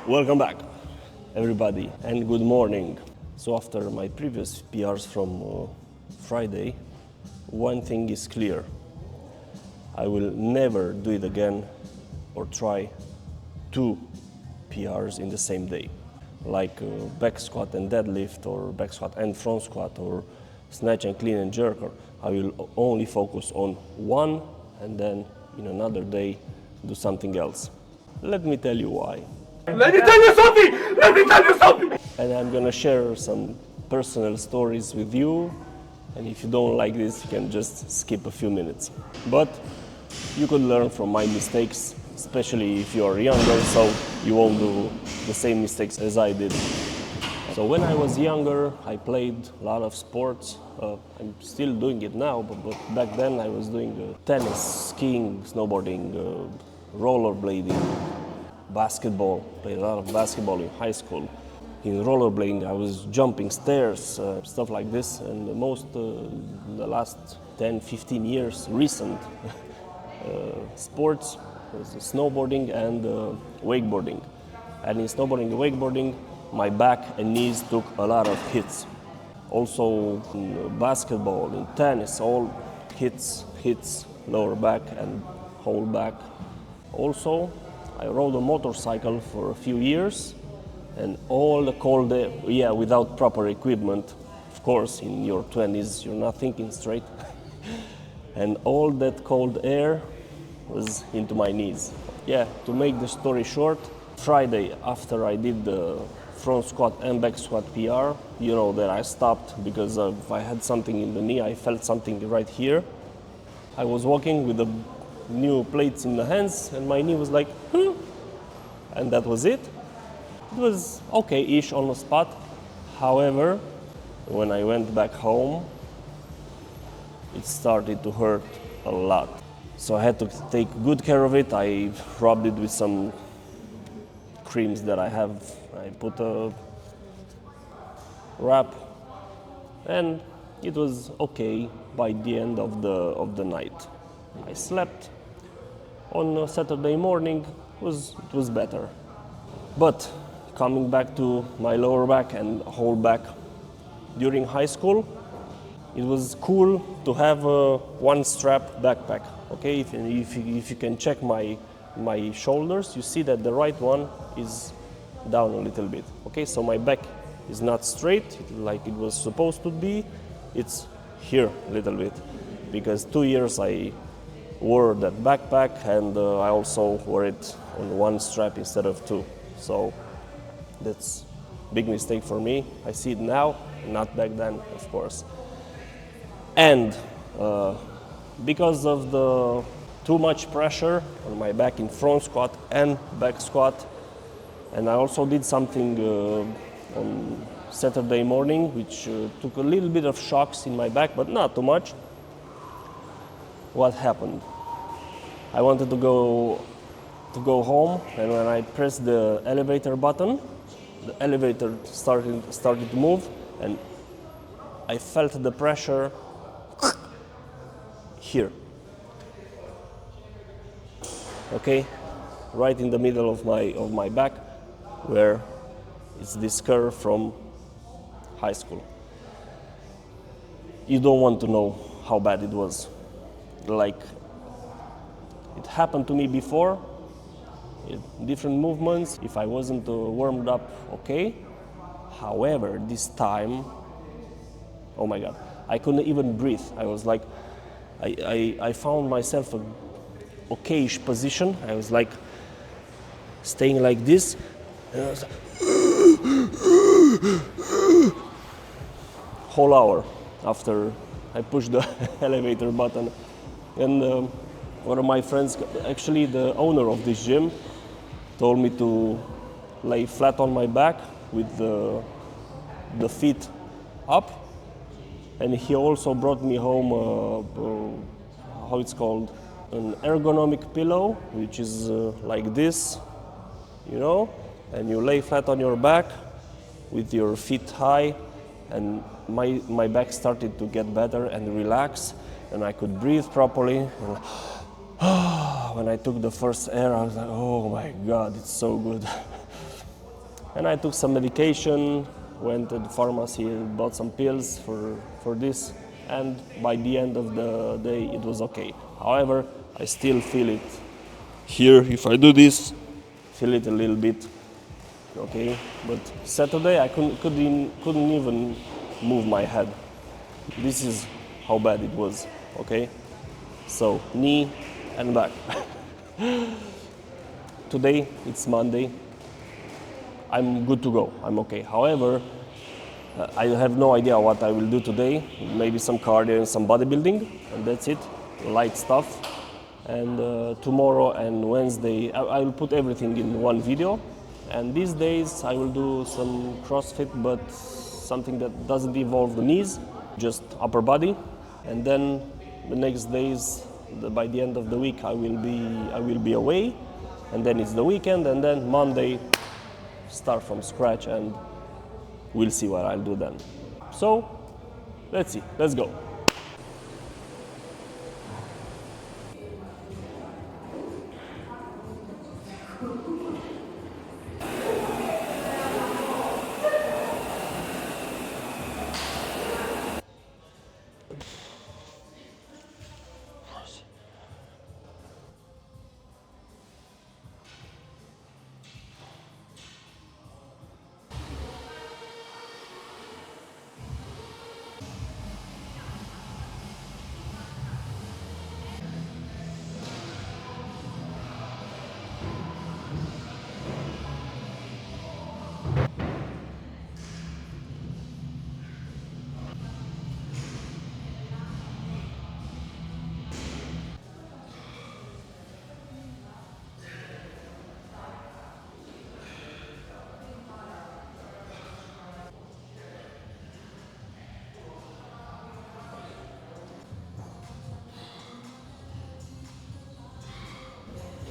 Welcome back, everybody, and good morning. So after my previous PRs from Friday, one thing is clear. I will never do it again or try 2 PRs in the same day, like back squat and deadlift, or back squat and front squat, or snatch and clean and jerk. I will only focus on one and then in another day do something else. Let me tell you why. Let me tell you something! Let me tell you something! And I'm gonna share some personal stories with you, and if you don't like this, you can just skip a few minutes. But you could learn from my mistakes, especially if you're younger, so you won't do the same mistakes as I did. So when I was younger, I played a lot of sports. I'm still doing it now, but back then I was doing tennis, skiing, snowboarding, rollerblading, basketball. Played a lot of basketball in high school. In rollerblading, I was jumping stairs, stuff like this. And the last 10, 15 years, recent sports was snowboarding and wakeboarding. And in snowboarding and wakeboarding, my back and knees took a lot of hits. Also in basketball, in tennis, all hits, lower back and whole back. Also, I rode a motorcycle for a few years, and all the cold air, without proper equipment. Of course, in your 20s, you're not thinking straight. And all that cold air was into my knees. To make the story short, Friday, after I did the front squat and back squat PR, you know that I stopped because I had something in the knee. I felt something right here. I was walking with the new plates in the hands, and my knee was like, and that was it. It was okay-ish on the spot. However, when I went back home, it started to hurt a lot. So I had to take good care of it. I rubbed it with some creams that I have. I put a wrap, and it was okay by the end of the night. I slept. On Saturday morning, it was better. But coming back to my lower back and whole back, during high school, it was cool to have a one-strap backpack. Okay, if you can check my shoulders, you see that the right one is down a little bit. Okay, so my back is not straight like it was supposed to be. It's here a little bit, because 2 years I wore that backpack, and I also wore it on one strap instead of 2. So that's a big mistake for me. I see it now, not back then, of course. And because of the too much pressure on my back in front squat and back squat, and I also did something on Saturday morning, which took a little bit of shocks in my back, but not too much. What happened? I wanted to go home, and when I pressed the elevator button, the elevator started to move, and I felt the pressure here. Okay, right in the middle of my back, where it's this curve from high school. You don't want to know how bad it was. Like, it happened to me before, different movements, if I wasn't warmed up, okay. However, this time, oh my God, I couldn't even breathe. I was like, I found myself a okay-ish position. I was like staying like this, and I was like, whole hour after I pushed the elevator button. And one of my friends, actually the owner of this gym, told me to lay flat on my back with the feet up. And he also brought me home, how it's called, an ergonomic pillow, which is like this, you know, and you lay flat on your back with your feet high, and my back started to get better and relax, and I could breathe properly. And when I took the first air, I was like, oh my God, it's so good. And I took some medication, went to the pharmacy, bought some pills for this, and by the end of the day it was okay. However, I still feel it here. If I do this, feel it a little bit, okay? But Saturday I couldn't even move my head. This is how bad it was, okay? So knee and back. Today it's Monday. I'm good to go. I'm okay. However, I have no idea what I will do today. Maybe some cardio and some bodybuilding, and that's it. Light stuff. And tomorrow and Wednesday, I will put everything in one video. And these days, I will do some CrossFit, but something that doesn't involve the knees, just upper body. And then the next days, by the end of the week, I will be away. And then it's the weekend, and then Monday, start from scratch, and we'll see what I'll do then. So, let's see. Let's go.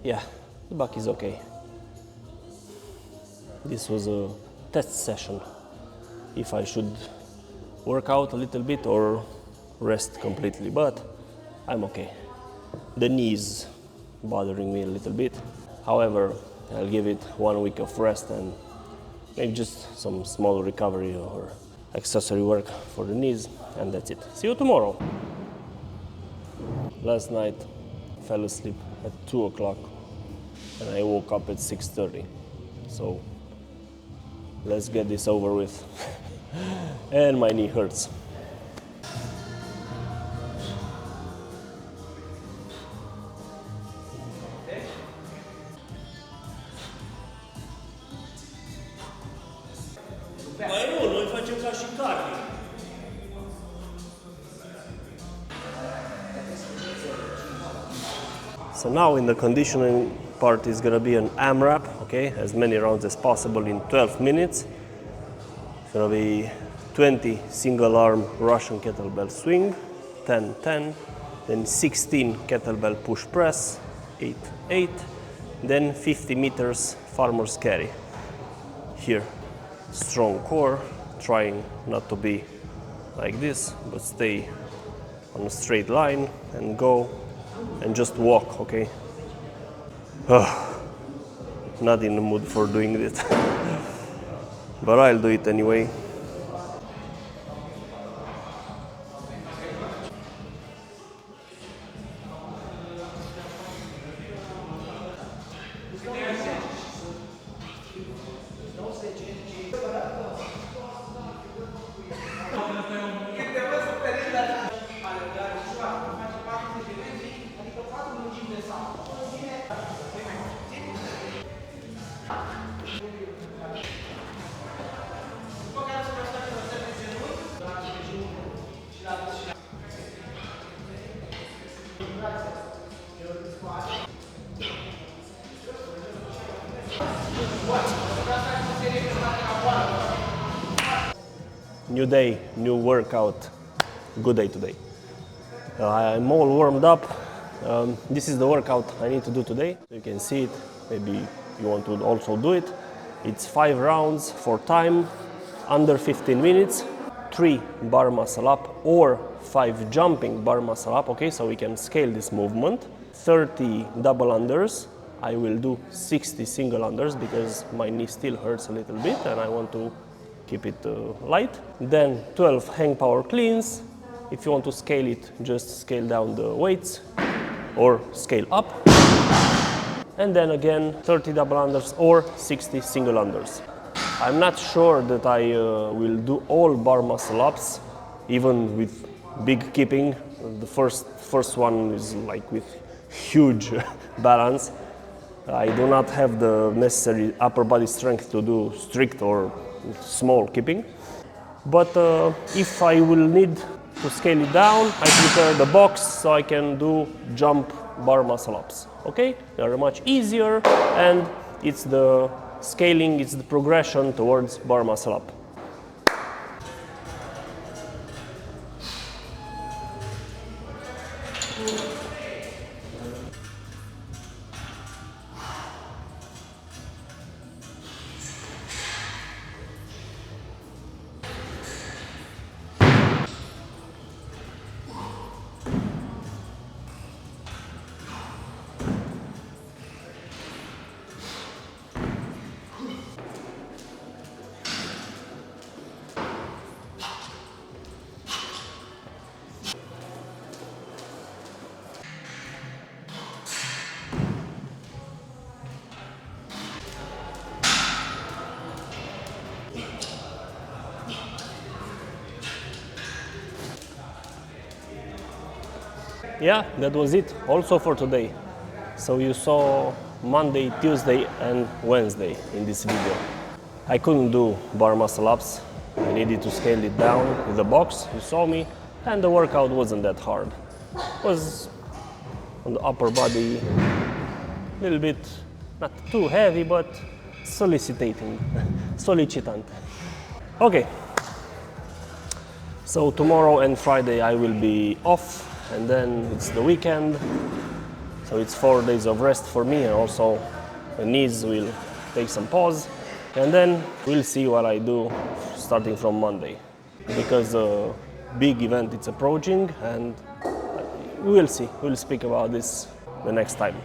Yeah, the back is okay. This was a test session. If I should work out a little bit or rest completely, but I'm okay. The knee is bothering me a little bit. However, I'll give it 1 week of rest and maybe just some small recovery or accessory work for the knees, and that's it. See you tomorrow. Last night, fell asleep at 2 o'clock and I woke up at 6:30. So let's get this over with. And my knee hurts. Noi facem ca și carne. So now in the conditioning part is gonna be an AMRAP, okay? As many rounds as possible in 12 minutes. It's gonna be 20 single arm Russian kettlebell swing, 10-10, then 16 kettlebell push press, 8-8, then 50 meters farmer's carry. Here, strong core, trying not to be like this, but stay on a straight line and go and just walk, okay? Not in the mood for doing this, but I'll do it anyway. New day, new workout, good day today. I'm all warmed up. This is the workout I need to do today. You can see it, maybe you want to also do it. It's 5 rounds for time, under 15 minutes, 3 bar muscle up or 5 jumping bar muscle up, okay, so we can scale this movement. 30 double unders, I will do 60 single unders because my knee still hurts a little bit and I want to keep it light. Then 12 hang power cleans. If you want to scale it, just scale down the weights or scale up. And then again 30 double unders or 60 single unders. I'm not sure that I will do all bar muscle ups, even with big keeping. The first one is like with huge balance. I do not have the necessary upper body strength to do strict or small keeping. But if I will need to scale it down, I prepare the box so I can do jump bar muscle ups. Okay, they are much easier, and it's the scaling, it's the progression towards bar muscle up. Yeah, that was it also for today. So you saw Monday, Tuesday and Wednesday in this video. I couldn't do bar muscle ups. I needed to scale it down with the box, you saw me, and the workout wasn't that hard. It was on the upper body, a little bit, not too heavy, but soliciting. Okay, so tomorrow and Friday I will be off, and then it's the weekend, so it's 4 days of rest for me, and also the knees will take some pause, and then we'll see what I do starting from Monday, because a big event is approaching, and we will see. We'll speak about this the next time.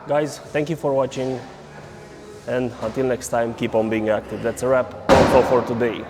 Guys, thank you for watching, and until next time, keep on being active. That's a wrap also for today.